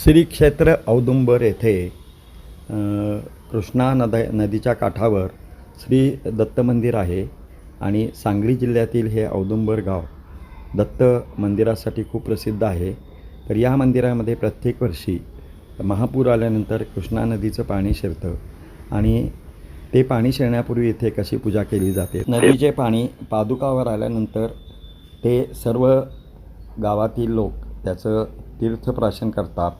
श्री क्षेत्र औदुंबर येथे कृष्णा नदीच्या काठावर श्री दत्त मंदिर आहे आणि सांगली जिल्ह्यातील हे औदुंबर गाव दत्त मंदिरासाठी खूप प्रसिद्ध आहे. तर या मंदिरामध्ये प्रत्येक वर्षी महापूर आल्यानंतर कृष्णा नदीचं पाणी शिरतं आणि ते पाणी शिरण्यापूर्वी इथे कशी पूजा केली जाते. नदीचे पाणी पादुकावर आल्यानंतर ते सर्व गावातील लोक त्याचं तीर्थप्राशन करतात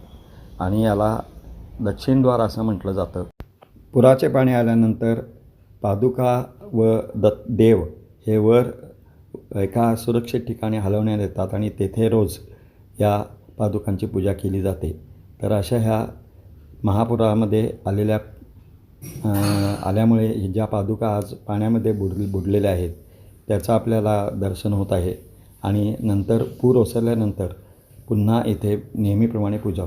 आणि याला दक्षिणद्वार असं म्हटलं जातं. पुराचे पाणी आल्यानंतर पादुका व देव हे वर एका सुरक्षित ठिकाणी हलवण्यात येतात आणि तेथे रोज या पादुकांची पूजा केली जाते. तर अशा ह्या महापुरामध्ये आल्यामुळे ज्या पादुका आज पाण्यामध्ये बुडलेल्या आहेत त्याचं आपल्याला दर्शन होत आहे आणि नंतर पूर ओसरल्यानंतर पुन्हा इथे नेहमीप्रमाणे पूजा